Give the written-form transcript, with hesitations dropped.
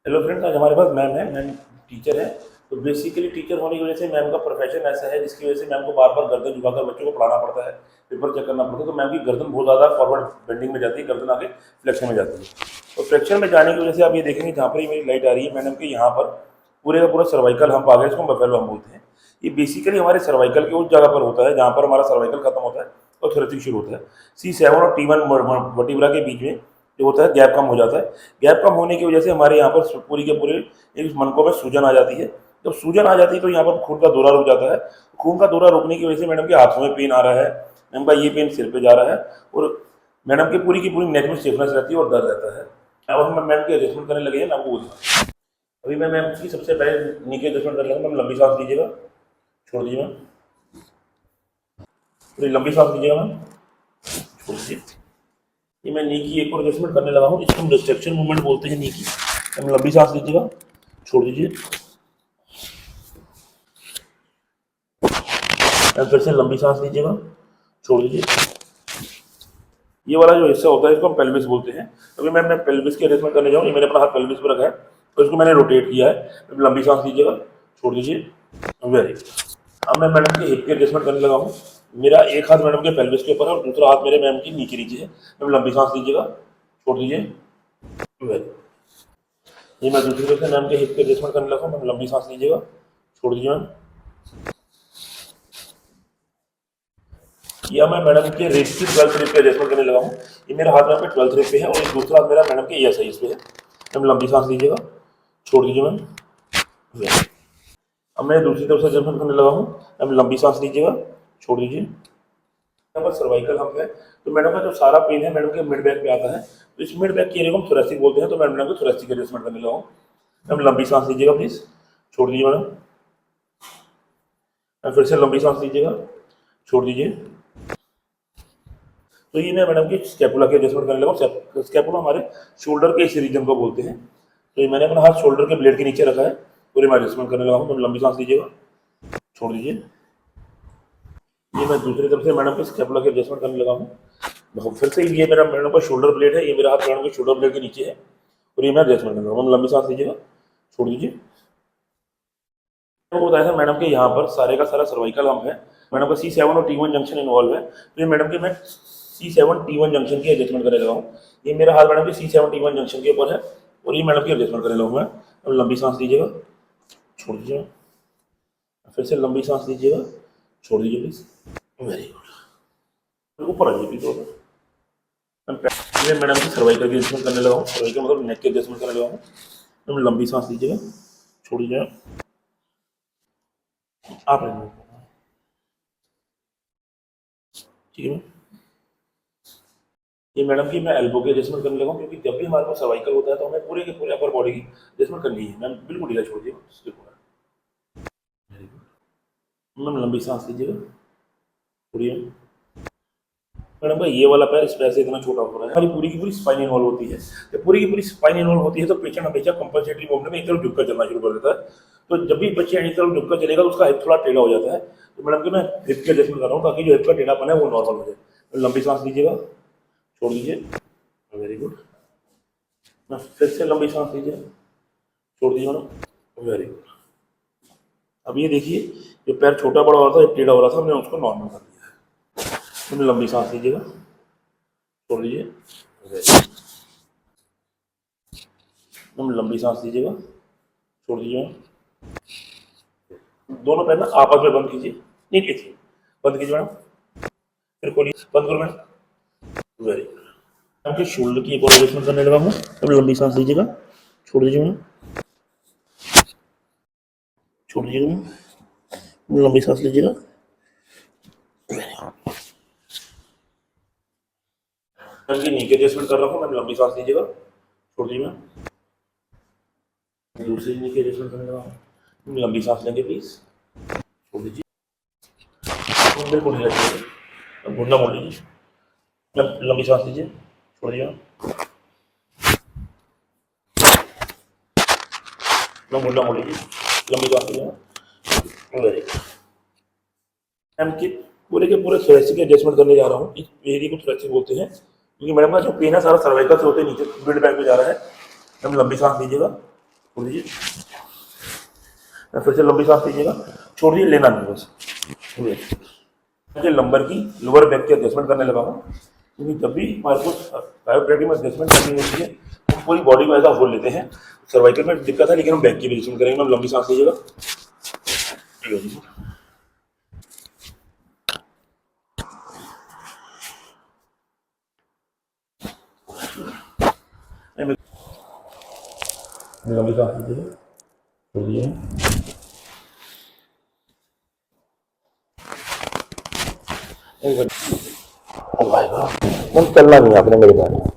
Hello friends, आज हमारे पास ma'am है। मैम टीचर है। तो बेसिकली टीचर होने की वजह से मैम का प्रोफेशन ऐसा है जिसकी वजह से मैम को बार बार गर्दन झुकाकर बच्चों को पढ़ाना पड़ता है, पेपर चेक करना पड़ता है। तो मैम की गर्दन बहुत ज़्यादा फॉरवर्ड बेंडिंग में जाती है, गर्दन आगे फ्लेक्शन में जाती है। तो फ्लेक्शन में जाने की वजह से आप ये देखेंगे, जहाँ पर ये मेरी लाइट आ रही है मैडम के यहाँ पर पूरे का पूरा सर्वाइकल हम्प आ गया, इसको बफेलो हम बोलते हैं। ये बेसिकली हमारे सर्वाइकल के उस जगह पर होता है जहाँ पर हमारा सर्वाइकल खत्म होता है और थोरेसिक शुरू होता है। C7 और T1 वर्टिब्रा के बीच में जो होता है गैप कम हो जाता है। गैप कम होने की वजह से हमारे यहाँ पर पूरी के पूरे एक मनकों में सूजन आ जाती है। जब सूजन आ जाती है तो यहाँ पर खून का दौरा रुक जाता है। खून का दौरा रुकने की वजह से मैडम के हाथों में पेन आ रहा है, मैडम का ये पेन सिर पे जा रहा है और मैडम की पूरी नेक में स्टिफनेस रहती है और दर्द रहता है। अब हम मैम की एडजस्टमेंट करने लगे हैं, मैं आपको बोलूँगा। अभी मैं मैम की सबसे पहले नी की एडजस्टमेंट कर लूँगा। मैम लंबी सांस लीजिएगा, छोड़ दीजिए मैम। पूरी लंबी सांस लीजिएगा मैम, छोड़ दीजिए। ये मैं नी की एक और एडजस्टमेंट करने लगा हूँ, इसको हम रिस्ट्रक्शन मूवमेंट बोलते हैं नी की। हम लंबी सांस लीजिएगा, छोड़ दीजिए। फिर से लंबी सांस लीजिएगा, छोड़ दीजिए। ये वाला जो हिस्सा होता है इसको हम पेल्विस बोलते हैं। अभी मैं पेल्विस की एडजस्टमेंट करने जाऊँ। ये मैंने अपना हाथ पेल्विस पर रखा है तो इसको मैंने रोटेट किया है। लंबी सांस लीजिएगा, छोड़ दीजिए। Very good. अब मैं मैडम की हिप की एडजस्टमेंट करने लगा हूँ। मेरा एक हाथ मैडम के पेल्विस के ऊपर है और दूसरा हाथ मेरे मैम की नी के नीचे है। मैम लंबी सांस लीजिएगा, छोड़ दीजिए। वेरी। ये मैं दूसरी तरफ से मैम के हिप की एडजस्टमेंट करने लगा हूँ। मैम लंबी सांस लीजिएगा, छोड़ दीजिए मैम। या मैं मैडम के रिप की 12th रिप पे एडजस्टमेंट करने लगा हूँ। ये मेरा हाथ यहाँ पे 12th रिप पे है और ये दूसरा हाथ मेरा मैडम के ESI पे है। मैम लंबी सांस लीजिएगा, छोड़ दीजिए मैम। अब मैं दूसरी तरफ से एडजस्टमेंट करने लगा हूँ। मैम लंबी सांस लीजिएगा, छोड़ दीजिए। यहाँ पर सर्वाइकल हम्प है तो मैडम का जो सारा पेन है मैडम के मिड बैक पे आता है। तो इस मिड बैक के एरिया को हम थोरेसिक बोलते हैं। तो मैं मैडम को थोरेसिक एडजस्टमेंट करने लगा हूँ। मैम लंबी सांस लीजिएगा प्लीज, छोड़ दीजिए मैडम। फिर से लंबी सांस लीजिएगा, छोड़ दीजिए। तो ये मैं मैडम की स्कैपुला की एडजस्टमेंट करने लगा। स्कैपुला हमारे शोल्डर के इस रीजन को बोलते हैं। तो ये मैंने अपना हाथ शोल्डर के ब्लेड के नीचे रखा है, पूरे मैं एडजस्टमेंट करने लगा हूँ। मैम लंबी सांस लीजिएगा, छोड़ दीजिए। ये मैं दूसरी तरफ से मैडम के स्कैपुला की एडजस्टमेंट करने लगा हूँ। फिर से ये मेरा मैडम का शोल्डर ब्लेड है, ये मेरा हाथ मैडम के शोल्डर ब्लेड के नीचे है और ये मैं एडजस्टमेंट करने लगा हूँ। लंबी सांस लीजिएगा, छोड़ दीजिए। मैंने बताया था मैडम के यहाँ पर सारे का सारा सर्वाइकल हम्प है। मैडम का C7 और T1 जंक्शन इन्वॉल्व है। तो ये मैडम के मैं C7 T1 जंक्शन की एडजस्टमेंट करने लगा हूँ। ये मेरा हाथ मैडम के C7 T1 जंक्शन के ऊपर है और ये मैडम की एडजस्टमेंट करने लगा हूँ मैं। अब लंबी सांस लीजिएगा, छोड़ दीजिए। फिर से लंबी सांस लीजिएगा, छोड़ दीजिए प्लीज। Very good. ऊपर आइए प्लीज। मैं मैडम की सर्वाइकल की एडजस्टमेंट करने लगा हूँ। सर्वाइकल मतलब नेक की एडजस्टमेंट करने लगा हूँ। लंबी सांस लीजिएगा, छोड़ दीजिए। आप ठीक है। ये मैडम की मैं एल्बो की एडजस्टमेंट करने लगा हूँ क्योंकि जब भी हमारे पास सर्वाइकल होता है तो हमें पूरे के पूरे अपर बॉडी की एडजस्टमेंट करनी है। मैम बिल्कुल ढीला छोड़ दिए। Very good. मैम लंबी सांस लीजिएगा, छोड़िए। मैडम का ये वाला पैर इस पैर से इतना छोटा हो रहा है। हमारी पूरी की पूरी स्पाइन इन्वॉल्व होती है। जब पूरी की पूरी स्पाइन इन्वॉल्व होती है तो पेशेंट हमेशा कंपल्सरी मूवमेंट में एक तरफ झुककर चलना शुरू कर देता है। तो जब भी पेशेंट एक तरफ झुककर चलेगा तो उसका हिप थोड़ा टेढ़ा हो जाता है। तो मैडम की मैं हिप की एडजस्टमेंट कर रहा हूँ ताकि जो हिप का टेढ़ापन है वो नॉर्मल हो जाए। लंबी सांस लीजिएगा, छोड़ दीजिए। Very good. फिर से लंबी सांस लीजिए, छोड़ दीजिए मैडम। Very good. अब ये देखिए, जो पैर छोटा बड़ा हो रहा था, टेढ़ा हो रहा था, हमने उसको नॉर्मल कर दिया है। तो लंबी सांस लीजिएगा, छोड़ दीजिए। एकदम लंबी सांस लीजिएगा, छोड़ दीजिए। दोनों पैर ना आपस में बंद कीजिए। नहीं कीजिए, बंद कीजिए मैडम। फिर खोलिए, बंद करो मैडम। Very good. आपके शोल्डर की एक और एडजस्टमेंट करने लगा हूँ। अब लंबी सांस लीजिएगा, छोड़ दीजिए मैडम। छोड़ दीजिए मैडम। लंबी सांस लीजिएगा। मैम की नी की एडजस्टमेंट कर रहा हूँ। मैम लंबी सांस लीजिएगा, छोड़ दीजिए मैम। दूसरी नी की एडजस्टमेंट करने लगा हूँ। लंबी सांस लेंगे प्लीज, छोड़ दीजिए। बिल्कुल ढीला छोड़िए। अब घुटना मोड़ लीजिए। मैम लंबी सांस लीजिए, छोड़ दीजिए। मैम घुटना मोड़ लीजिए, लंबी सांस लीजिए। Very good. मैम की पूरे के पूरे थोरेसिक एडजस्टमेंट करने जा रहा हूँ। इस एरिया को थोरेसिक बोलते हैं क्योंकि मैडम का जो पेन है सारा सर्वाइकल से होते नीचे मिड बैक में जा रहा है। मैम लंबी सांस लीजिएगा, छोड़ दीजिए, फिर से लंबी सांस लीजिएगा, छोड़ दीजिए, लेना नहीं बस। मुझे लंबर की लोअर बैक की एडजस्टमेंट करने लगा हूँ, क्योंकि जब भी हमारे को कायोप्रैक्टिस में एडजस्टमेंट करनी होती है हम पूरी बॉडी को ऐसा होल्ड लेते हैं। सर्वाइकल में दिक्कत है, लेकिन हम बैक की एडजस्टमेंट करेंगे। हम लंबी सांस लीजिएगा, ठीक है जी। लंबी सांस लीजिएगा, छोड़ दीजिए, चलना नहीं आपने मेरे पास।